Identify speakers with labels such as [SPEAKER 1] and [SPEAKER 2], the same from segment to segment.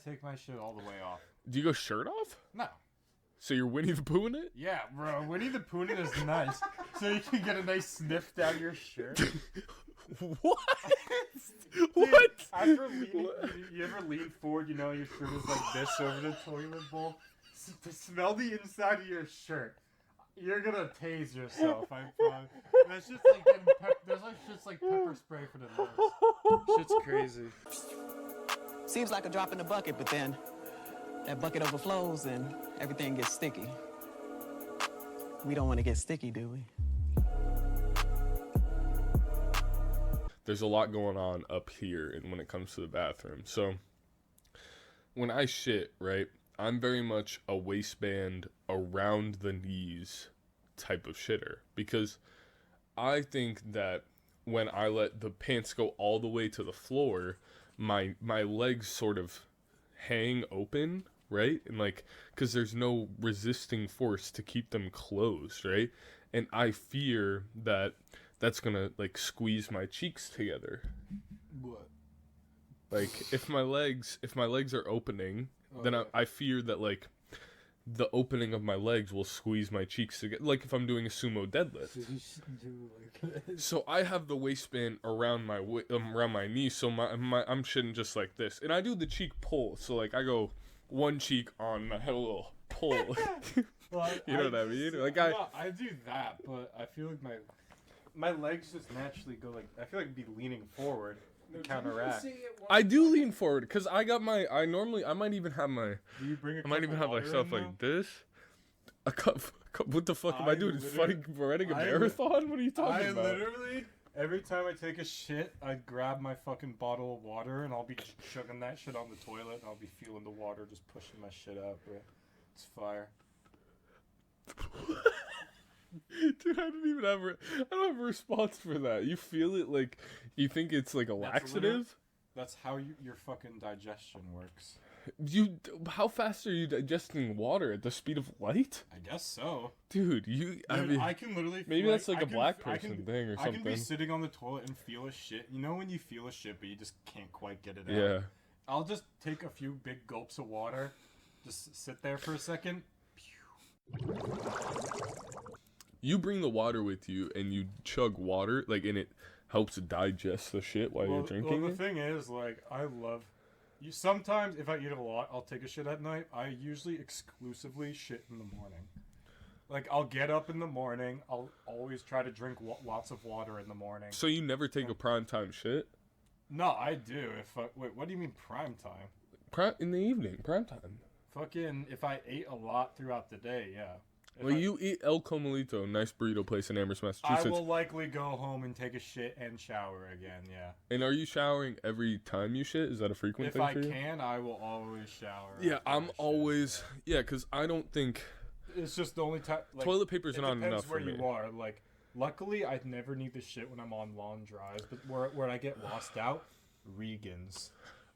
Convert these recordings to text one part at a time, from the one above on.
[SPEAKER 1] take my shit all the way off.
[SPEAKER 2] Do you go shirt off?
[SPEAKER 1] No.
[SPEAKER 2] So you're Winnie the Pooh in it?
[SPEAKER 1] Yeah, bro. Winnie the Pooh in it is nice. So you can get a nice sniff down your shirt.
[SPEAKER 2] What?
[SPEAKER 1] Dude,
[SPEAKER 2] What?
[SPEAKER 1] After leaning, you ever lean forward, you know, your shirt is like this over the toilet bowl? To smell the inside of your shirt. You're gonna tase yourself, I promise. That's just like there's like just like pepper spray for the nose. Shit's crazy.
[SPEAKER 3] Seems like a drop in the bucket, but then that bucket overflows and everything gets sticky. We don't want to get sticky, do we?
[SPEAKER 2] There's a lot going on up here and when it comes to the bathroom. So when I shit, right, I'm very much a waistband around the knees type of shitter, because I think that when I let the pants go all the way to the floor, my legs sort of hang open, right? And like, because there's no resisting force to keep them closed, right? And I fear that that's gonna like squeeze my cheeks together.
[SPEAKER 1] What?
[SPEAKER 2] Like if my legs are opening, then I fear that like the opening of my legs will squeeze my cheeks together. Like if I'm doing a sumo deadlift. So I have the waistband around my knee, so I'm shitting just like this, and I do the cheek pull. So like I go one cheek on, I have a little pull.
[SPEAKER 1] Well,
[SPEAKER 2] You know what I mean? Like
[SPEAKER 1] I do that, but I feel like my legs just naturally go like, I feel like I'd be leaning forward to counteract.
[SPEAKER 2] I do lean forward because I might even have my.
[SPEAKER 1] Do you bring a
[SPEAKER 2] I might even have like stuff like this. A cup. What the fuck am I doing? Running a marathon? What are you talking about?
[SPEAKER 1] Literally, every time I take a shit, I grab my fucking bottle of water and I'll be chugging that shit on the toilet and I'll be feeling the water just pushing my shit out, bro. It's fire.
[SPEAKER 2] Dude, I don't have a response for that. You feel it like, you think it's like a laxative?
[SPEAKER 1] That's how your fucking digestion works.
[SPEAKER 2] How fast are you digesting water at the speed of light?
[SPEAKER 1] I guess so.
[SPEAKER 2] Dude,
[SPEAKER 1] I can literally
[SPEAKER 2] maybe
[SPEAKER 1] feel
[SPEAKER 2] that's like a black person thing or
[SPEAKER 1] I can be
[SPEAKER 2] something.
[SPEAKER 1] sitting on the toilet and feel a shit. You know when you feel a shit but you just can't quite get it out?
[SPEAKER 2] Yeah.
[SPEAKER 1] I'll just take a few big gulps of water, just sit there for a second.
[SPEAKER 2] You bring the water with you and you chug water, like, and it helps digest the shit while you're drinking
[SPEAKER 1] Well, the
[SPEAKER 2] it?
[SPEAKER 1] thing is, like, I love... Sometimes, if I eat a lot, I'll take a shit at night. I usually exclusively shit in the morning. Like, I'll get up in the morning. I'll always try to drink lots of water in the morning.
[SPEAKER 2] So you never take a prime time shit?
[SPEAKER 1] No, I do. Wait, what do you mean prime time?
[SPEAKER 2] In the evening, prime time.
[SPEAKER 1] Fucking, if I ate a lot throughout the day, yeah.
[SPEAKER 2] Well, you eat El Comalito, nice burrito place in Amherst, Massachusetts.
[SPEAKER 1] I will likely go home and take a shit and shower again, yeah.
[SPEAKER 2] And are you showering every time you shit? Is that a frequent thing for you?
[SPEAKER 1] If I can, I will always shower.
[SPEAKER 2] Yeah, I'm always... Yeah, because I don't think...
[SPEAKER 1] It's just the only time... Like,
[SPEAKER 2] toilet paper's not enough for me.
[SPEAKER 1] It depends where you are. Like, luckily, I never need the shit when I'm on long drives. But where I get lost out, Regan's.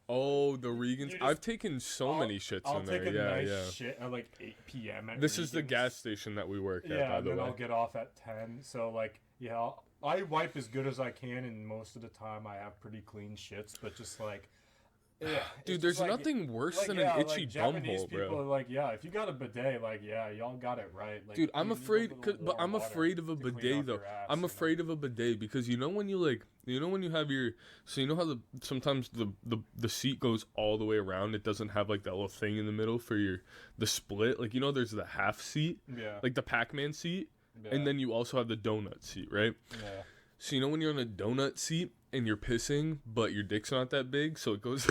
[SPEAKER 2] Oh, the Regans. I've taken so many shits in there.
[SPEAKER 1] I'll take a nice shit at like 8 p.m. at
[SPEAKER 2] This is the
[SPEAKER 1] Regan's.
[SPEAKER 2] gas station that we work at, by the
[SPEAKER 1] Yeah, and then
[SPEAKER 2] way.
[SPEAKER 1] I'll get off at 10. So, like, yeah, I wipe as good as I can, and most of the time I have pretty clean shits, but just like... Yeah,
[SPEAKER 2] dude, there's nothing worse than an itchy bumhole, bro.
[SPEAKER 1] People are like, yeah, if you got a bidet, like, yeah, y'all got it right. Like,
[SPEAKER 2] dude, I'm afraid, but I'm afraid of a bidet though. I'm afraid of a bidet because you know when you when you have your, so you know how sometimes the seat goes all the way around. It doesn't have like that little thing in the middle for the split. Like, you know, there's the half seat,
[SPEAKER 1] yeah,
[SPEAKER 2] like the Pac-Man seat,
[SPEAKER 1] yeah.
[SPEAKER 2] And then you also have the donut seat, right?
[SPEAKER 1] Yeah.
[SPEAKER 2] So you know when you're on a donut seat and you're pissing, but your dick's not that big, so it goes.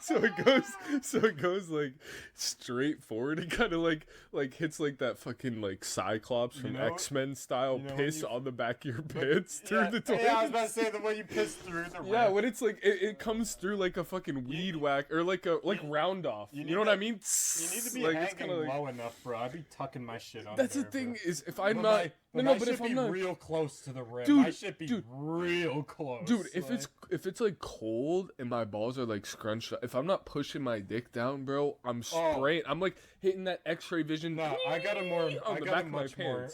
[SPEAKER 2] So it goes like straight forward. It kind of like hits like that fucking like Cyclops from X-Men style piss on the back of your pants through the toilet.
[SPEAKER 1] Yeah, I was about to say the way you piss through the
[SPEAKER 2] yeah, when it's like it comes through like a fucking weed whack or like round off. You know what I mean?
[SPEAKER 1] You need to be
[SPEAKER 2] like,
[SPEAKER 1] hanging low enough, bro. I'd be tucking my shit on.
[SPEAKER 2] That's
[SPEAKER 1] there,
[SPEAKER 2] the thing
[SPEAKER 1] bro.
[SPEAKER 2] is if I'm
[SPEAKER 1] but
[SPEAKER 2] not
[SPEAKER 1] if I'm not real close to the rim,
[SPEAKER 2] dude,
[SPEAKER 1] I should be real close.
[SPEAKER 2] Dude, if it's like cold and my balls are like scrunched up, if if I'm not pushing my dick down, bro, I'm spraying. I'm like hitting that X-ray vision.
[SPEAKER 1] No, I got a much more.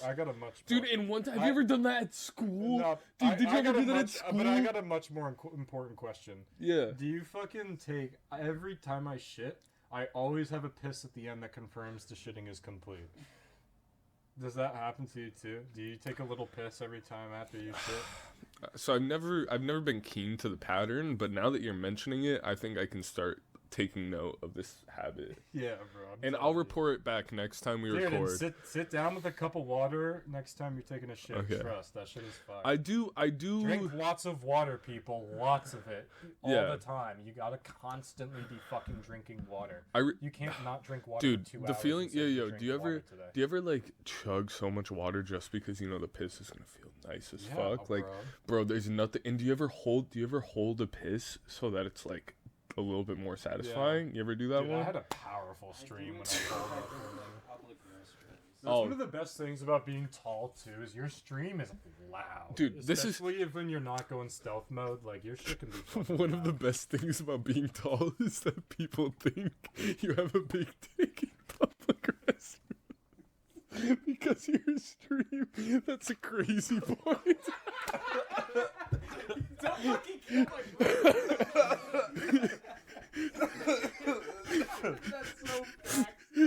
[SPEAKER 2] Dude, and one time, have you ever done that at school?
[SPEAKER 1] No,
[SPEAKER 2] Dude, did you ever do that at
[SPEAKER 1] But
[SPEAKER 2] school?
[SPEAKER 1] I got a much more important question.
[SPEAKER 2] Yeah.
[SPEAKER 1] Do you fucking take every time I shit? I always have a piss at the end that confirms the shitting is complete. Does that happen to you too? Do you take a little piss every time after you shit?
[SPEAKER 2] So I've never been keen to the pattern, but now that you're mentioning it, I think I can start taking note of this habit.
[SPEAKER 1] Yeah, bro.
[SPEAKER 2] And I'll report it back next time we
[SPEAKER 1] Dude,
[SPEAKER 2] record.
[SPEAKER 1] and sit down with a cup of water next time you're taking a shit.
[SPEAKER 2] Okay.
[SPEAKER 1] Trust, that shit is fine.
[SPEAKER 2] I do.
[SPEAKER 1] Drink lots of water, people. Lots of it. All
[SPEAKER 2] Yeah.
[SPEAKER 1] the time. You gotta constantly be fucking drinking water.
[SPEAKER 2] You
[SPEAKER 1] You can't not drink water
[SPEAKER 2] dude,
[SPEAKER 1] for 2
[SPEAKER 2] the
[SPEAKER 1] hours.
[SPEAKER 2] feeling,
[SPEAKER 1] and say
[SPEAKER 2] yo,
[SPEAKER 1] drank
[SPEAKER 2] do you
[SPEAKER 1] water
[SPEAKER 2] ever,
[SPEAKER 1] today.
[SPEAKER 2] do you ever like chug so much water just because you know the piss is gonna feel nice as
[SPEAKER 1] Yeah,
[SPEAKER 2] fuck? Like, bro, there's nothing. And do you ever hold a piss so that it's like a little bit more satisfying? You ever do that
[SPEAKER 1] Dude,
[SPEAKER 2] one?
[SPEAKER 1] I had a powerful stream when I was older. That's
[SPEAKER 2] Oh.
[SPEAKER 1] one of the best things about being tall too is your stream is loud.
[SPEAKER 2] Dude, this is-
[SPEAKER 1] especially if when you're not going stealth mode, like your shit can be fucking
[SPEAKER 2] One of the
[SPEAKER 1] loud.
[SPEAKER 2] best things about being tall is that people think you have a big dick in public restrooms. Because you're a stream. That's a crazy point.
[SPEAKER 1] Don't fucking kill my That's so facts.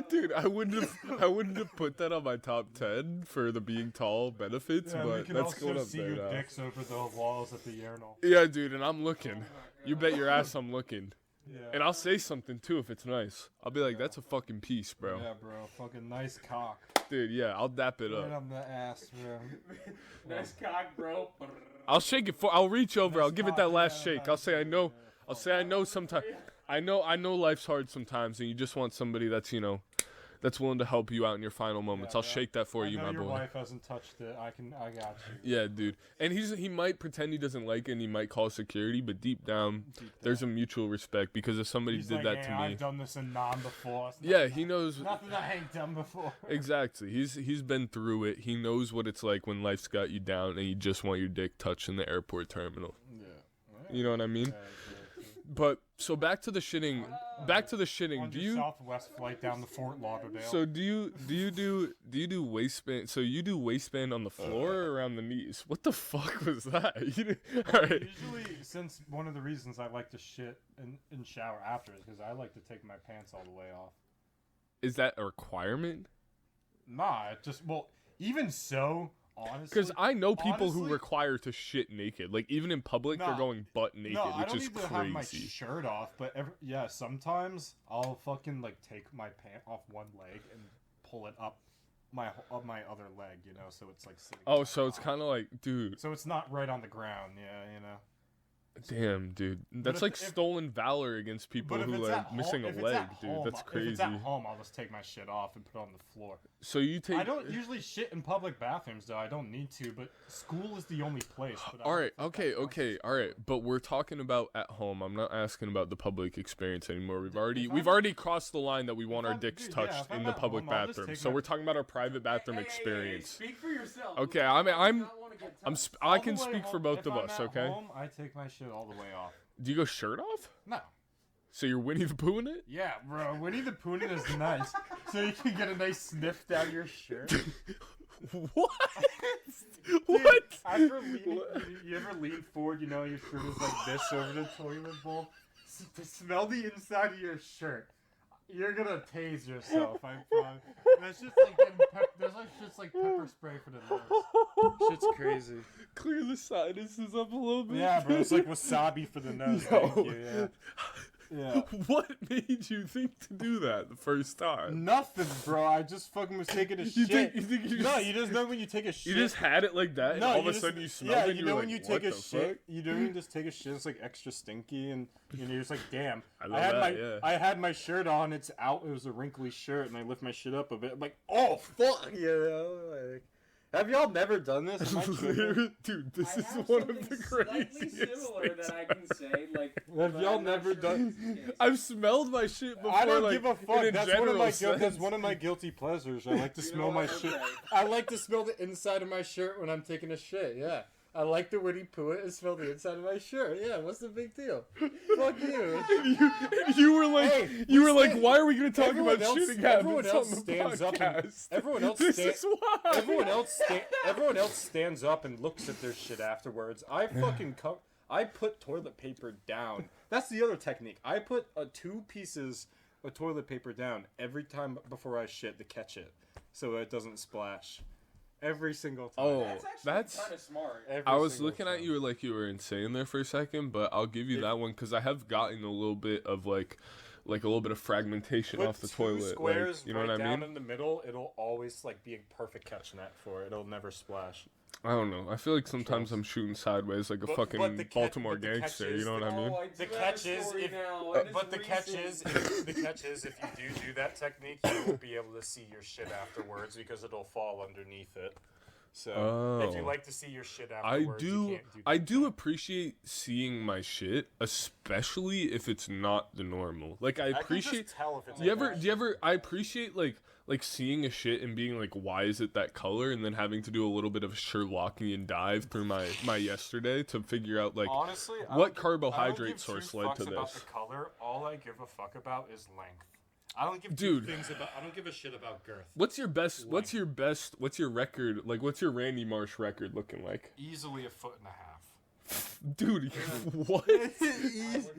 [SPEAKER 2] Dude, I wouldn't have put that on my top 10 for the being tall benefits,
[SPEAKER 1] Yeah, we
[SPEAKER 2] but
[SPEAKER 1] can
[SPEAKER 2] that's
[SPEAKER 1] also
[SPEAKER 2] going up
[SPEAKER 1] see
[SPEAKER 2] there
[SPEAKER 1] your
[SPEAKER 2] now.
[SPEAKER 1] dicks over the walls at the urinal.
[SPEAKER 2] Yeah, dude, and I'm looking. You bet your ass I'm looking.
[SPEAKER 1] Yeah.
[SPEAKER 2] And I'll say something too if it's nice. I'll be like, that's a fucking piece, bro.
[SPEAKER 1] Yeah, bro. Fucking nice cock.
[SPEAKER 2] Dude, yeah, I'll dap it
[SPEAKER 1] Right
[SPEAKER 2] up.
[SPEAKER 1] on the ass, bro.
[SPEAKER 4] Nice cock, bro.
[SPEAKER 2] I'll shake it I'll reach over, I'll
[SPEAKER 1] Nice
[SPEAKER 2] give it
[SPEAKER 1] cock,
[SPEAKER 2] that last
[SPEAKER 1] yeah,
[SPEAKER 2] shake. I'll say I know sometimes I know life's hard sometimes and you just want somebody that's, you know, that's willing to help you out in your final moments.
[SPEAKER 1] Yeah,
[SPEAKER 2] I'll
[SPEAKER 1] bro.
[SPEAKER 2] shake that for
[SPEAKER 1] I
[SPEAKER 2] you,
[SPEAKER 1] know
[SPEAKER 2] my
[SPEAKER 1] your
[SPEAKER 2] boy.
[SPEAKER 1] wife hasn't touched it. I got you.
[SPEAKER 2] Yeah, dude. And he might pretend he doesn't like it and he might call security, but deep down, there's a mutual respect because if somebody
[SPEAKER 1] He's
[SPEAKER 2] did
[SPEAKER 1] like,
[SPEAKER 2] that
[SPEAKER 1] "Hey,
[SPEAKER 2] to me.
[SPEAKER 1] I've done this in non before. It's
[SPEAKER 2] Yeah, he knows
[SPEAKER 1] nothing I ain't done before.
[SPEAKER 2] exactly. He's been through it. He knows what it's like when life's got you down and you just want your dick touched in the airport terminal.
[SPEAKER 1] Yeah.
[SPEAKER 2] You know what I mean? But so back to the shitting.
[SPEAKER 1] On
[SPEAKER 2] Do
[SPEAKER 1] your
[SPEAKER 2] you
[SPEAKER 1] Southwest flight down to Fort Lauderdale.
[SPEAKER 2] so do you do waistband? So you do waistband on the floor or around the knees? What the fuck was that? All right.
[SPEAKER 1] Usually, since one of the reasons I like to shit and shower after is because I like to take my pants all the way off.
[SPEAKER 2] Is that a requirement?
[SPEAKER 1] Nah, it just even so, honestly.
[SPEAKER 2] Because I know people who
[SPEAKER 1] honestly-
[SPEAKER 2] require to shit naked. Like even in public, they're
[SPEAKER 1] Nah.
[SPEAKER 2] going butt naked,
[SPEAKER 1] No, I
[SPEAKER 2] which
[SPEAKER 1] don't
[SPEAKER 2] is
[SPEAKER 1] need to have my
[SPEAKER 2] crazy.
[SPEAKER 1] shirt off, but sometimes I'll fucking like take my pant off one leg and pull it up my other leg, you know, so it's like sitting.
[SPEAKER 2] Oh, so it's kind of like, dude,
[SPEAKER 1] So it's not right on the ground, yeah, you know.
[SPEAKER 2] damn, dude, that's
[SPEAKER 1] if-
[SPEAKER 2] like
[SPEAKER 1] if-
[SPEAKER 2] stolen valor against people
[SPEAKER 1] But if
[SPEAKER 2] who
[SPEAKER 1] it's
[SPEAKER 2] are
[SPEAKER 1] at
[SPEAKER 2] missing
[SPEAKER 1] home,
[SPEAKER 2] a
[SPEAKER 1] if it's
[SPEAKER 2] leg,
[SPEAKER 1] at
[SPEAKER 2] dude.
[SPEAKER 1] home,
[SPEAKER 2] That's
[SPEAKER 1] If
[SPEAKER 2] crazy.
[SPEAKER 1] it's at home, I'll just take my shit off and put it on the floor.
[SPEAKER 2] So you take.
[SPEAKER 1] I don't usually shit in public bathrooms, though. I don't need to, but school is the only place. But I
[SPEAKER 2] All
[SPEAKER 1] don't
[SPEAKER 2] right,
[SPEAKER 1] think
[SPEAKER 2] okay,
[SPEAKER 1] that counts
[SPEAKER 2] okay,
[SPEAKER 1] as
[SPEAKER 2] all right. But we're talking about at home. I'm not asking about the public experience anymore. We've
[SPEAKER 1] I'm-
[SPEAKER 2] already crossed the line that we want our
[SPEAKER 1] I'm-
[SPEAKER 2] dicks
[SPEAKER 1] dude, yeah,
[SPEAKER 2] touched
[SPEAKER 1] if I'm
[SPEAKER 2] in the
[SPEAKER 1] at
[SPEAKER 2] public
[SPEAKER 1] home, I'll just
[SPEAKER 2] bathroom.
[SPEAKER 1] take
[SPEAKER 2] So
[SPEAKER 1] my-
[SPEAKER 2] we're talking about our private bathroom experience.
[SPEAKER 4] Speak for yourself.
[SPEAKER 2] Okay, I mean, I
[SPEAKER 1] All
[SPEAKER 2] can
[SPEAKER 1] the way
[SPEAKER 2] speak for
[SPEAKER 1] home-
[SPEAKER 2] both
[SPEAKER 1] if
[SPEAKER 2] of
[SPEAKER 1] I'm
[SPEAKER 2] us.
[SPEAKER 1] at
[SPEAKER 2] Okay.
[SPEAKER 1] home, I take my shit all the way off.
[SPEAKER 2] Do you go shirt off?
[SPEAKER 1] No.
[SPEAKER 2] So you're Winnie the Pooh in it?
[SPEAKER 1] Yeah, bro. Winnie the Poohing is nice, so you can get a nice sniff down your shirt.
[SPEAKER 2] What? What?
[SPEAKER 1] After leaning, you ever lean forward, you know, your shirt is like this over the toilet bowl? To smell the inside of your shirt, you're gonna tase yourself, I promise. That's just like there's like just like pepper spray for the nose. Shit's crazy.
[SPEAKER 2] Clear the sinuses up a little bit.
[SPEAKER 1] Yeah, bro, it's like wasabi for the nose. Thank you, yeah. Yeah.
[SPEAKER 2] What made you think to do that the first time?
[SPEAKER 1] Nothing, bro. I just fucking was taking a
[SPEAKER 2] You
[SPEAKER 1] shit.
[SPEAKER 2] think you
[SPEAKER 1] No,
[SPEAKER 2] just,
[SPEAKER 1] you just know when you take a shit.
[SPEAKER 2] you just had it like that, and
[SPEAKER 1] No,
[SPEAKER 2] all
[SPEAKER 1] you
[SPEAKER 2] of a
[SPEAKER 1] just-
[SPEAKER 2] sudden you smelled
[SPEAKER 1] yeah,
[SPEAKER 2] it, and
[SPEAKER 1] you
[SPEAKER 2] you
[SPEAKER 1] know
[SPEAKER 2] were
[SPEAKER 1] when you
[SPEAKER 2] like,
[SPEAKER 1] take
[SPEAKER 2] what
[SPEAKER 1] a
[SPEAKER 2] the
[SPEAKER 1] shit,
[SPEAKER 2] fuck?
[SPEAKER 1] you know when you just take a shit, it's like extra stinky, and you're just like, damn.
[SPEAKER 2] I love that,
[SPEAKER 1] I had my shirt on, it's out, it was a wrinkly shirt, and I lift my shit up a bit, I'm like, oh fuck, you know, like, have y'all never done this? Am I tripping?
[SPEAKER 2] Dude, this
[SPEAKER 4] I
[SPEAKER 2] is
[SPEAKER 4] have
[SPEAKER 2] one of
[SPEAKER 4] something
[SPEAKER 2] the
[SPEAKER 4] slightly
[SPEAKER 2] craziest
[SPEAKER 4] similar
[SPEAKER 2] things
[SPEAKER 4] that I can say. Like,
[SPEAKER 1] Have
[SPEAKER 4] but
[SPEAKER 1] y'all
[SPEAKER 4] I'm not
[SPEAKER 1] never
[SPEAKER 4] sure
[SPEAKER 1] done-
[SPEAKER 4] if it's the case.
[SPEAKER 2] I've smelled my shit before.
[SPEAKER 1] I don't
[SPEAKER 2] like,
[SPEAKER 1] give a
[SPEAKER 2] in
[SPEAKER 1] fuck.
[SPEAKER 2] a
[SPEAKER 1] That's
[SPEAKER 2] general
[SPEAKER 1] that's
[SPEAKER 2] sense.
[SPEAKER 1] one of my guilty pleasures. I like to
[SPEAKER 4] You
[SPEAKER 1] smell
[SPEAKER 4] know
[SPEAKER 1] my
[SPEAKER 4] what?
[SPEAKER 1] shit.
[SPEAKER 4] Okay.
[SPEAKER 1] I like to smell the inside of my shirt when I'm taking a shit. Yeah, I liked it when he poo it and smelled the inside of my shirt. Yeah, what's the big deal? Fuck you.
[SPEAKER 2] And you were like,
[SPEAKER 1] Hey,
[SPEAKER 2] why are we gonna talk
[SPEAKER 1] everyone
[SPEAKER 2] about
[SPEAKER 1] else-
[SPEAKER 2] shooting
[SPEAKER 1] everyone
[SPEAKER 2] habits
[SPEAKER 1] else
[SPEAKER 2] on the
[SPEAKER 1] stands up and-
[SPEAKER 2] podcast?
[SPEAKER 1] everyone else
[SPEAKER 2] This
[SPEAKER 1] sta-
[SPEAKER 2] is why.
[SPEAKER 1] Everyone else stands up and looks at their shit afterwards. I fucking I put toilet paper down. That's the other technique. I put 2 pieces of toilet paper down every time before I shit to catch it, so it doesn't splash. Every single time.
[SPEAKER 2] Oh,
[SPEAKER 4] That's actually
[SPEAKER 2] that's.
[SPEAKER 4] kind of smart.
[SPEAKER 1] Every
[SPEAKER 2] I was
[SPEAKER 1] single
[SPEAKER 2] looking at
[SPEAKER 1] time.
[SPEAKER 2] you like you were insane there for a second, but I'll give you that one because I have gotten a little bit of like a little bit of fragmentation
[SPEAKER 1] Put
[SPEAKER 2] off the
[SPEAKER 1] 2
[SPEAKER 2] toilet.
[SPEAKER 1] squares
[SPEAKER 2] Like, you know
[SPEAKER 1] right
[SPEAKER 2] what I
[SPEAKER 1] down
[SPEAKER 2] mean?
[SPEAKER 1] in the middle. It'll always like be a perfect catch net for it. It'll never splash.
[SPEAKER 2] I don't know. I feel like sometimes I'm shooting sideways like a
[SPEAKER 1] But
[SPEAKER 2] fucking
[SPEAKER 1] the catch-
[SPEAKER 2] Baltimore
[SPEAKER 1] but the
[SPEAKER 2] gangster.
[SPEAKER 1] catch
[SPEAKER 2] You know
[SPEAKER 1] is
[SPEAKER 2] what I mean?
[SPEAKER 4] Oh, I
[SPEAKER 1] The
[SPEAKER 4] do have a
[SPEAKER 1] catch is
[SPEAKER 4] story
[SPEAKER 1] if-
[SPEAKER 4] now, and it's
[SPEAKER 1] But the catch
[SPEAKER 4] recent.
[SPEAKER 1] is, if you do that technique, you won't be able to see your shit afterwards because it'll fall underneath it. So if you
[SPEAKER 2] Oh.
[SPEAKER 1] like to see your shit
[SPEAKER 2] I
[SPEAKER 1] afterwards, you
[SPEAKER 2] do.
[SPEAKER 1] can't do
[SPEAKER 2] I
[SPEAKER 1] that.
[SPEAKER 2] do appreciate seeing my shit, especially if it's not the normal. Like I
[SPEAKER 1] I can
[SPEAKER 2] appreciate.
[SPEAKER 1] just tell if it's
[SPEAKER 2] Do you ever? I appreciate like seeing a shit and being like, why is it that color? And then having to do a little bit of a Sherlockian dive through my yesterday to figure out like
[SPEAKER 1] Honestly, I
[SPEAKER 2] what
[SPEAKER 1] don't
[SPEAKER 2] carbohydrate
[SPEAKER 1] give
[SPEAKER 2] source
[SPEAKER 1] two
[SPEAKER 2] led
[SPEAKER 1] fucks
[SPEAKER 2] to
[SPEAKER 1] about
[SPEAKER 2] this.
[SPEAKER 1] the color. All I give a fuck about is length. I don't give
[SPEAKER 2] Dude.
[SPEAKER 1] I don't give a shit about girth.
[SPEAKER 2] What's your best? What's your record? Like, what's your Randy Marsh record looking like?
[SPEAKER 1] Easily 1.5 feet.
[SPEAKER 2] Dude, what?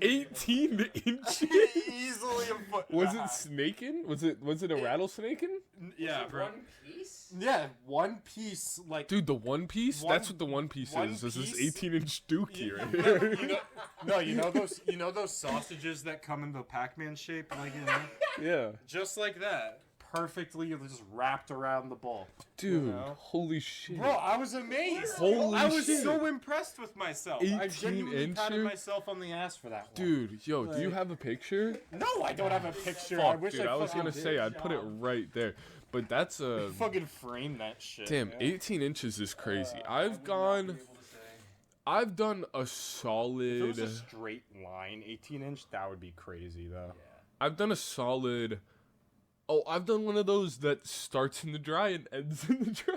[SPEAKER 2] 18 inches?
[SPEAKER 1] Easily a foot. and
[SPEAKER 2] Was
[SPEAKER 1] a
[SPEAKER 2] it
[SPEAKER 1] half.
[SPEAKER 2] snaking? Was it a rattlesnaking?
[SPEAKER 1] Yeah, bro.
[SPEAKER 4] One piece?
[SPEAKER 1] Yeah, one piece like.
[SPEAKER 2] Dude, the one piece?
[SPEAKER 1] One-
[SPEAKER 2] That's what the one piece
[SPEAKER 1] one
[SPEAKER 2] is. Is this
[SPEAKER 1] piece?
[SPEAKER 2] 18-inch dookie right
[SPEAKER 1] you
[SPEAKER 2] here?
[SPEAKER 1] know, you know those sausages that come in the Pac-Man shape, like
[SPEAKER 2] Yeah.
[SPEAKER 1] just like that, perfectly just wrapped around the ball.
[SPEAKER 2] Dude,
[SPEAKER 1] know?
[SPEAKER 2] holy shit.
[SPEAKER 1] Bro, I was amazed.
[SPEAKER 2] Holy
[SPEAKER 1] I was
[SPEAKER 2] shit.
[SPEAKER 1] so impressed with myself. I
[SPEAKER 2] 18
[SPEAKER 1] genuinely patted
[SPEAKER 2] incher?
[SPEAKER 1] myself on the ass for that one.
[SPEAKER 2] Dude, yo, do you have a picture?
[SPEAKER 1] No, I don't have a picture. I
[SPEAKER 2] Fuck,
[SPEAKER 1] wish
[SPEAKER 2] dude,
[SPEAKER 1] I
[SPEAKER 2] I was
[SPEAKER 1] fucking
[SPEAKER 2] gonna
[SPEAKER 1] did.
[SPEAKER 2] say I'd put it right there. But that's a
[SPEAKER 1] Fucking frame that shit.
[SPEAKER 2] damn,
[SPEAKER 1] man.
[SPEAKER 2] 18 inches is crazy.
[SPEAKER 4] I would not be able to say.
[SPEAKER 2] I've done a
[SPEAKER 1] If it
[SPEAKER 2] solid
[SPEAKER 1] was a straight line, 18-inch, that would be crazy though.
[SPEAKER 2] I've done a solid. Oh, I've done one of those that starts in the dry and ends in the dry.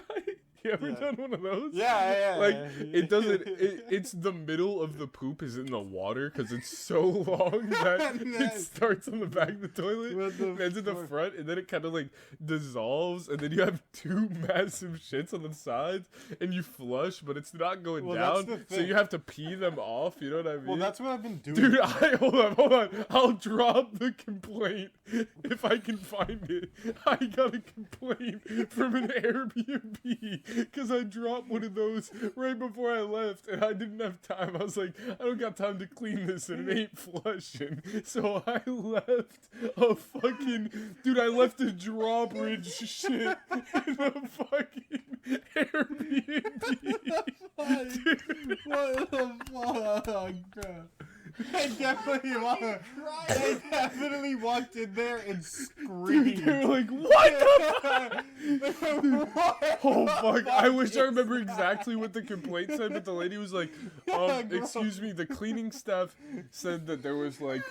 [SPEAKER 2] You ever
[SPEAKER 1] Yeah.
[SPEAKER 2] done one of those?
[SPEAKER 1] Yeah.
[SPEAKER 2] Like it doesn't. It's the middle of the poop is in the water because it's so long that it
[SPEAKER 1] Nice.
[SPEAKER 2] starts on the back of the toilet,
[SPEAKER 1] What the
[SPEAKER 2] and ends in the
[SPEAKER 1] fuck?
[SPEAKER 2] front, and then it kind of like dissolves, and then you have 2 massive shits on the sides, and you flush, but it's not going
[SPEAKER 1] Well, that's
[SPEAKER 2] down,
[SPEAKER 1] the
[SPEAKER 2] so
[SPEAKER 1] thing.
[SPEAKER 2] you have to pee them off. You know what I mean?
[SPEAKER 1] Well, that's what I've been doing.
[SPEAKER 2] Dude, hold on. I'll drop the complaint if I can find it. I got a complaint from an Airbnb because I dropped one of those right before I left and I didn't have time. I was like, I don't got time to clean this and it ain't flushing. So I left a fucking dude. I left a drawbridge shit in a fucking Airbnb. Dude.
[SPEAKER 1] What the fuck, bro? I definitely walked in there and screamed.
[SPEAKER 2] They were like, what the fuck? Oh fuck! I wish I remember exactly what the complaint said, but the lady was like, "Excuse me, the cleaning staff said that there was like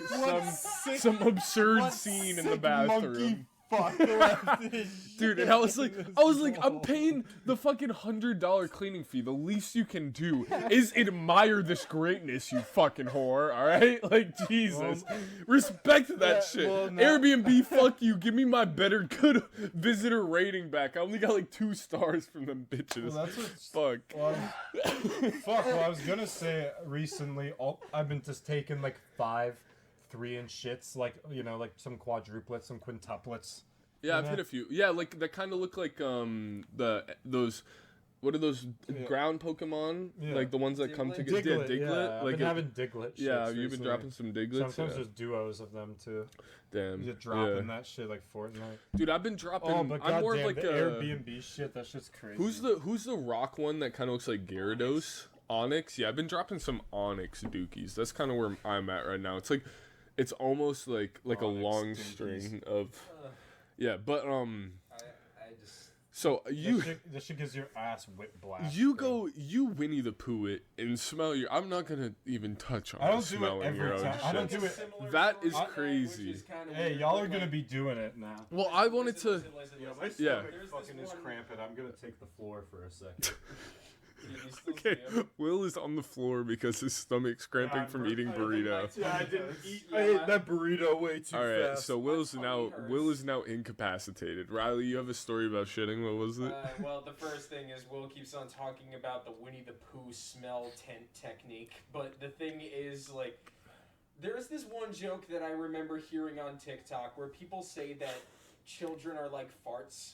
[SPEAKER 2] some absurd scene in the bathroom."
[SPEAKER 1] Fuck left this
[SPEAKER 2] Dude,
[SPEAKER 1] shit
[SPEAKER 2] and I was like,
[SPEAKER 1] in this
[SPEAKER 2] I'm
[SPEAKER 1] bowl.
[SPEAKER 2] paying the fucking $100 cleaning fee. The least you can do is admire this greatness, you fucking whore. All right, like Jesus, respect that shit.
[SPEAKER 1] well, no.
[SPEAKER 2] Airbnb, fuck you. Give me my better good visitor rating back. I only got like 2 stars from them bitches.
[SPEAKER 1] Well, that's what.
[SPEAKER 2] Fuck.
[SPEAKER 1] Fuck. Well, I was gonna say recently, I've been just taking like 5 3-inch shits, like like some quadruplets, some quintuplets.
[SPEAKER 2] Yeah, I've hit a few. Yeah, like that kind of look like those. What are those ground Pokemon?
[SPEAKER 1] Yeah.
[SPEAKER 2] Like the ones that come
[SPEAKER 4] Diglett?
[SPEAKER 2] together. Yeah, Diglett.
[SPEAKER 1] Yeah, I've
[SPEAKER 2] like
[SPEAKER 1] been having Diglett.
[SPEAKER 2] yeah,
[SPEAKER 1] shits
[SPEAKER 2] you've been
[SPEAKER 1] recently.
[SPEAKER 2] dropping some Diglets.
[SPEAKER 1] Sometimes
[SPEAKER 2] Yeah.
[SPEAKER 1] there's duos of them too.
[SPEAKER 2] Damn.
[SPEAKER 1] You're dropping
[SPEAKER 2] yeah.
[SPEAKER 1] that shit like Fortnite.
[SPEAKER 2] Dude, I've been dropping.
[SPEAKER 1] Oh, but
[SPEAKER 2] I'm more of
[SPEAKER 1] goddamn,
[SPEAKER 2] like
[SPEAKER 1] the
[SPEAKER 2] a.
[SPEAKER 1] Airbnb shit. That shit's crazy.
[SPEAKER 2] Who's the rock one that kind of looks like Gyarados? Onyx. Yeah, I've been dropping some Onyx dookies. That's kind of where I'm at right now. It's like, it's almost like a
[SPEAKER 1] Onyx
[SPEAKER 2] long
[SPEAKER 1] dookies.
[SPEAKER 2] string of. Yeah, but
[SPEAKER 4] I just.
[SPEAKER 2] So you.
[SPEAKER 1] This shit gives your ass whiplash.
[SPEAKER 2] You
[SPEAKER 1] bro.
[SPEAKER 2] you Winnie the Pooh it and smell your. I'm not gonna even touch on
[SPEAKER 1] I don't do it
[SPEAKER 2] smelling
[SPEAKER 1] every
[SPEAKER 2] your own
[SPEAKER 1] time. I don't
[SPEAKER 2] shit.
[SPEAKER 1] do it.
[SPEAKER 4] Similar
[SPEAKER 2] That
[SPEAKER 4] story
[SPEAKER 2] is
[SPEAKER 4] to which
[SPEAKER 2] crazy.
[SPEAKER 4] is kinda
[SPEAKER 1] Hey,
[SPEAKER 4] weird,
[SPEAKER 1] y'all
[SPEAKER 4] but,
[SPEAKER 1] are gonna
[SPEAKER 4] like,
[SPEAKER 1] be doing it now.
[SPEAKER 2] Well, I wanted to.
[SPEAKER 4] listen.
[SPEAKER 1] My
[SPEAKER 2] Yeah.
[SPEAKER 1] stomach
[SPEAKER 4] There's
[SPEAKER 1] fucking
[SPEAKER 4] this
[SPEAKER 1] is
[SPEAKER 4] one-
[SPEAKER 1] cramping. I'm gonna take the floor for a second.
[SPEAKER 4] He still
[SPEAKER 2] Okay,
[SPEAKER 4] stand.
[SPEAKER 2] Will is on the floor because his stomach's cramping from eating burrito.
[SPEAKER 1] Yeah, I didn't eat.
[SPEAKER 4] Yeah,
[SPEAKER 1] I ate that burrito way too
[SPEAKER 2] All right,
[SPEAKER 1] fast.
[SPEAKER 2] so Will
[SPEAKER 4] tummy
[SPEAKER 2] is now incapacitated. Riley, you have a story about shitting. What was it?
[SPEAKER 4] Well, the first thing is Will keeps on talking about the Winnie the Pooh smell tent technique, but the thing is, like, there's this one joke that I remember hearing on TikTok where people say that children are like farts.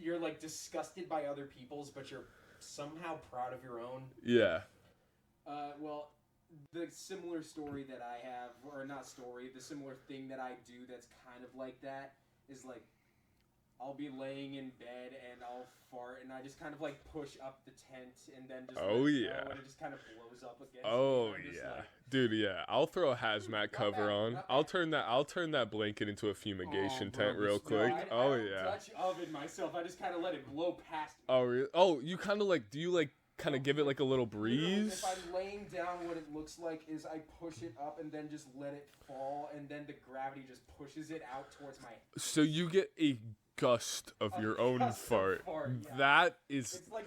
[SPEAKER 4] You're like disgusted by other people's, but you're somehow proud of your own.
[SPEAKER 2] Yeah.
[SPEAKER 4] Well, the similar story that I have, or not story, the similar thing that I do that's kind of like that is like, I'll be laying in bed and I'll fart and I just kind of like push up the tent and then just
[SPEAKER 2] Oh,
[SPEAKER 4] let it
[SPEAKER 2] yeah.
[SPEAKER 4] go and it just kind of blows up against
[SPEAKER 2] Oh
[SPEAKER 4] me. And I'm just
[SPEAKER 2] yeah,
[SPEAKER 4] like,
[SPEAKER 2] dude. Yeah, I'll throw a hazmat cover
[SPEAKER 4] bad,
[SPEAKER 2] on.
[SPEAKER 4] not
[SPEAKER 2] I'll
[SPEAKER 4] bad.
[SPEAKER 2] turn that blanket into a fumigation
[SPEAKER 1] Oh, bro,
[SPEAKER 2] tent real
[SPEAKER 1] this-
[SPEAKER 2] quick.
[SPEAKER 4] I
[SPEAKER 2] Oh
[SPEAKER 4] don't
[SPEAKER 2] yeah.
[SPEAKER 4] touch oven myself. I just kind of let it blow past me.
[SPEAKER 2] Oh really? Oh, you kind of like? Do you like kind of give it like a little
[SPEAKER 4] Literally,
[SPEAKER 2] breeze?
[SPEAKER 4] If I'm laying down, what it looks like is I push it up and then just let it fall, and then the gravity just pushes it out towards my.
[SPEAKER 2] So you get a gust of
[SPEAKER 4] A
[SPEAKER 2] your own
[SPEAKER 4] gust of
[SPEAKER 2] fart.
[SPEAKER 4] fart, yeah.
[SPEAKER 2] That is.
[SPEAKER 4] It's like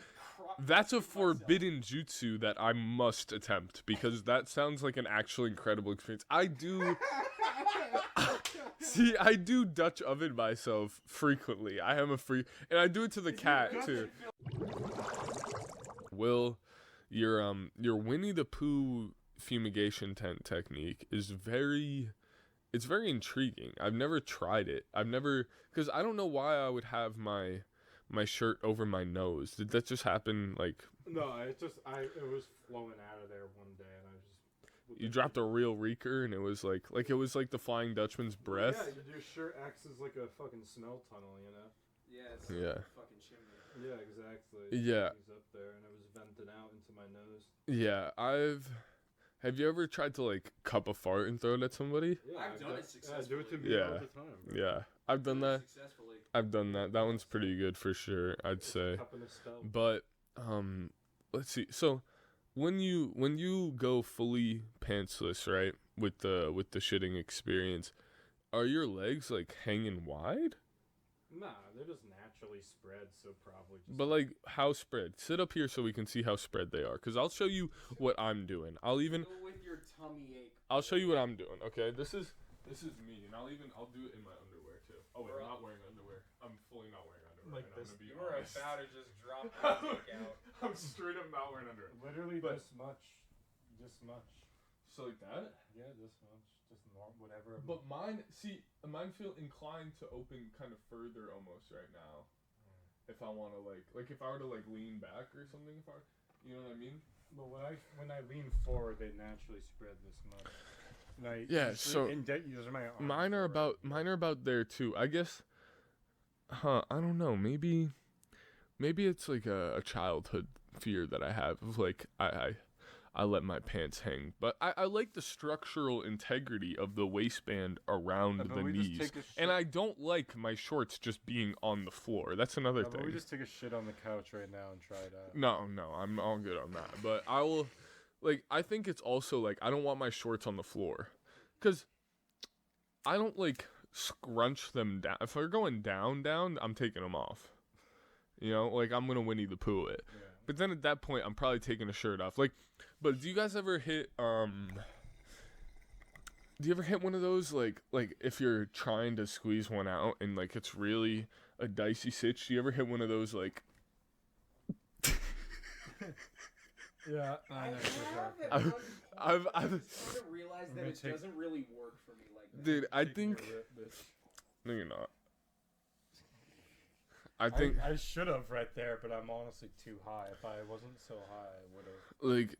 [SPEAKER 2] That's a
[SPEAKER 4] crushing myself.
[SPEAKER 2] forbidden jutsu that I must attempt because that sounds like an actual incredible experience. I do. See, I do Dutch oven myself frequently. I am a freak, and I do it to the cat too. Will, your Winnie the Pooh fumigation tent technique is it's very intriguing. I've never tried it. Because I don't know why I would have my shirt over my nose. Did that just happen? Like
[SPEAKER 1] No, it was flowing out of there one day, and I just.
[SPEAKER 2] you dropped a real reeker, and it was like it was like the Flying Dutchman's breath.
[SPEAKER 1] Yeah, your shirt acts as like a fucking smell tunnel, you know.
[SPEAKER 4] Yeah, it's
[SPEAKER 2] Yeah.
[SPEAKER 4] like a fucking chimney.
[SPEAKER 1] Yeah, exactly.
[SPEAKER 2] Yeah.
[SPEAKER 1] He's up there, and it was vented out into my nose.
[SPEAKER 2] Yeah, Have you ever tried to like cup a fart and throw it at somebody?
[SPEAKER 1] Yeah,
[SPEAKER 4] I've done it
[SPEAKER 1] Yeah, I
[SPEAKER 4] successfully.
[SPEAKER 1] do it to me
[SPEAKER 2] Yeah.
[SPEAKER 1] all the time. Bro.
[SPEAKER 2] Yeah, I've done that.
[SPEAKER 4] Successfully.
[SPEAKER 2] I've done that. That one's pretty good for sure, I'd say.
[SPEAKER 1] Cupping a spell.
[SPEAKER 2] But let's see. So when you go fully pantsless, right, with the shitting experience, are your legs like hanging wide?
[SPEAKER 1] Nah, they're just naturally spread, so probably just.
[SPEAKER 2] But like how spread? Sit up here so we can see how spread they are, cuz I'll show you what I'm doing.
[SPEAKER 4] Go with your tummy ache.
[SPEAKER 2] I'll show you what I'm doing. Okay? This is me, and I'll do it in my underwear too. Oh wait, I'm not wearing underwear. I'm fully not wearing underwear.
[SPEAKER 1] Like
[SPEAKER 2] and I'm
[SPEAKER 1] this.
[SPEAKER 2] gonna be
[SPEAKER 4] You were
[SPEAKER 2] honest.
[SPEAKER 4] about to just drop that dick out.
[SPEAKER 2] I'm straight up not wearing underwear.
[SPEAKER 1] Literally
[SPEAKER 2] But-
[SPEAKER 1] this much.
[SPEAKER 2] So like that?
[SPEAKER 1] Yeah, this much. Just normal, whatever.
[SPEAKER 2] But mine feel inclined to open kind of further almost right now. If I want to like if I were to like lean back or something, you know what I mean?
[SPEAKER 1] But when I lean forward, they naturally spread this much. Like,
[SPEAKER 2] Yeah,
[SPEAKER 1] usually
[SPEAKER 2] so
[SPEAKER 1] usually my arms
[SPEAKER 2] mine are about there too. I guess. I don't know. Maybe it's like a childhood fear that I have of like I let my pants hang, but I like the structural integrity of the waistband around
[SPEAKER 1] but
[SPEAKER 2] the
[SPEAKER 1] we just
[SPEAKER 2] knees,
[SPEAKER 1] take a
[SPEAKER 2] and
[SPEAKER 1] shit-
[SPEAKER 2] I don't like my shorts just being on the floor. That's another
[SPEAKER 1] Yeah, but
[SPEAKER 2] thing.
[SPEAKER 1] we just take a shit on the couch right now and try it out.
[SPEAKER 2] No, I'm all good on that. But I will, like, I think it's also like I don't want my shorts on the floor, cause I don't like scrunch them down. If they're going down, I'm taking them off. You know, like I'm gonna Winnie the Pooh it.
[SPEAKER 1] Yeah.
[SPEAKER 2] But then at that point, I'm probably taking a shirt off. Like, but do you guys ever hit Do you ever hit one of those like if you're trying to squeeze one out and like it's really a dicey sitch? Do you ever hit one of those like?
[SPEAKER 1] Yeah,
[SPEAKER 4] I
[SPEAKER 1] know for sure.
[SPEAKER 4] have at one point,
[SPEAKER 2] I've-
[SPEAKER 4] I just sort of realized
[SPEAKER 1] I'm
[SPEAKER 4] that
[SPEAKER 1] gonna
[SPEAKER 4] it
[SPEAKER 1] take-
[SPEAKER 4] doesn't really work for me like that.
[SPEAKER 2] Dude, I
[SPEAKER 1] Taking a
[SPEAKER 2] think
[SPEAKER 1] rip, bitch.
[SPEAKER 2] no, you're not. I think
[SPEAKER 1] I should have right there, but I'm honestly too high. If I wasn't so high, I would have.
[SPEAKER 2] like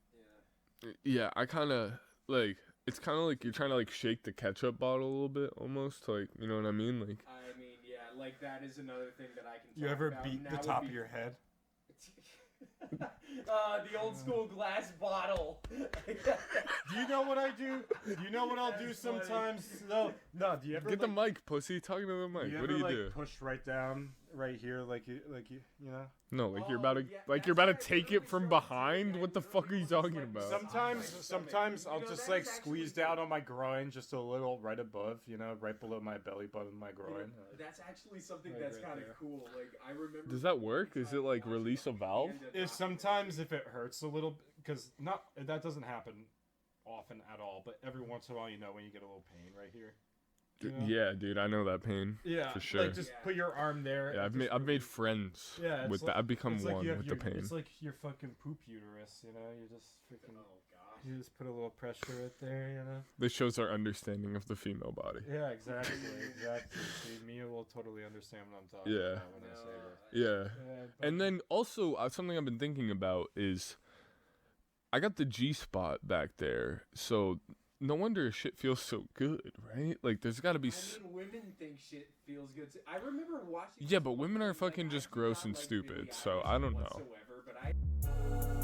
[SPEAKER 4] Yeah.
[SPEAKER 2] yeah, I kind of like it's kind of like you're trying to like shake the ketchup bottle a little bit almost, like you know what I mean, like.
[SPEAKER 4] I mean, yeah, like that is another thing that I can.
[SPEAKER 1] You
[SPEAKER 4] talk
[SPEAKER 1] ever
[SPEAKER 4] about.
[SPEAKER 1] beat
[SPEAKER 4] Now
[SPEAKER 1] the
[SPEAKER 4] would
[SPEAKER 1] top
[SPEAKER 4] be-
[SPEAKER 1] of your head?
[SPEAKER 4] The old school glass bottle.
[SPEAKER 1] Do you know what I do? Do you know what I'll do
[SPEAKER 4] That's funny.
[SPEAKER 1] sometimes? No. Do you ever
[SPEAKER 2] Get the mic, pussy. Talking to the mic.
[SPEAKER 1] you
[SPEAKER 2] What
[SPEAKER 1] ever,
[SPEAKER 2] do you
[SPEAKER 1] like,
[SPEAKER 2] do?
[SPEAKER 1] push right down right here, like you know.
[SPEAKER 2] No, like you're
[SPEAKER 4] Oh,
[SPEAKER 2] about to,
[SPEAKER 4] yeah,
[SPEAKER 2] like you're
[SPEAKER 4] that's
[SPEAKER 2] about to
[SPEAKER 4] right,
[SPEAKER 2] take
[SPEAKER 4] literally
[SPEAKER 2] it from
[SPEAKER 4] showing
[SPEAKER 2] behind.
[SPEAKER 4] it,
[SPEAKER 2] What the
[SPEAKER 4] and
[SPEAKER 2] fuck are you
[SPEAKER 4] literally
[SPEAKER 2] talking
[SPEAKER 4] just, like,
[SPEAKER 2] about?
[SPEAKER 1] Sometimes I'll
[SPEAKER 4] You know,
[SPEAKER 1] just
[SPEAKER 4] that
[SPEAKER 1] like
[SPEAKER 4] is actually
[SPEAKER 1] squeeze
[SPEAKER 4] good.
[SPEAKER 1] down on my groin just a little right above, you know, right below my belly button, my groin.
[SPEAKER 4] That's actually something
[SPEAKER 1] Like
[SPEAKER 4] that's
[SPEAKER 1] right
[SPEAKER 4] kind of
[SPEAKER 1] there.
[SPEAKER 4] cool. Like I remember.
[SPEAKER 2] Does that work? Is it like
[SPEAKER 4] watching
[SPEAKER 2] release a valve?
[SPEAKER 4] Panda
[SPEAKER 1] If
[SPEAKER 4] documentary.
[SPEAKER 1] sometimes if it hurts a little, because not that doesn't happen often at all, but every once in a while, you know, when you get a little pain right here. You know?
[SPEAKER 2] Yeah, dude, I know that pain.
[SPEAKER 1] Yeah,
[SPEAKER 2] for sure.
[SPEAKER 1] Like just
[SPEAKER 4] Yeah.
[SPEAKER 1] put your arm there.
[SPEAKER 2] Yeah,
[SPEAKER 1] and
[SPEAKER 2] I've
[SPEAKER 1] just
[SPEAKER 2] made friends
[SPEAKER 1] Yeah, it's
[SPEAKER 2] with
[SPEAKER 1] like-
[SPEAKER 2] that. I've become
[SPEAKER 1] it's like
[SPEAKER 2] one
[SPEAKER 1] you have
[SPEAKER 2] with the
[SPEAKER 1] your-
[SPEAKER 2] pain.
[SPEAKER 1] It's like your fucking poop uterus, you know. You just freaking.
[SPEAKER 4] Oh gosh.
[SPEAKER 1] You just put a little pressure right there, you know.
[SPEAKER 2] This shows our understanding of the female body.
[SPEAKER 1] Yeah, exactly, exactly. See, Mia will totally understand what I'm talking
[SPEAKER 2] Yeah.
[SPEAKER 1] about when I say this.
[SPEAKER 2] Yeah.
[SPEAKER 1] Yeah, but-
[SPEAKER 2] And then also something I've been thinking about is I got the G spot back there, so no wonder shit feels so good, right? Like there's got to be.
[SPEAKER 4] I mean, women think shit feels good. Too. I remember watching.
[SPEAKER 2] Yeah, but
[SPEAKER 4] this
[SPEAKER 2] women
[SPEAKER 4] one
[SPEAKER 2] are
[SPEAKER 4] thing,
[SPEAKER 2] fucking
[SPEAKER 4] like,
[SPEAKER 2] just
[SPEAKER 4] I do
[SPEAKER 2] gross
[SPEAKER 4] not
[SPEAKER 2] and
[SPEAKER 4] like
[SPEAKER 2] stupid,
[SPEAKER 4] Billie
[SPEAKER 2] so
[SPEAKER 4] Eilish
[SPEAKER 2] I don't know.
[SPEAKER 4] whatsoever, but I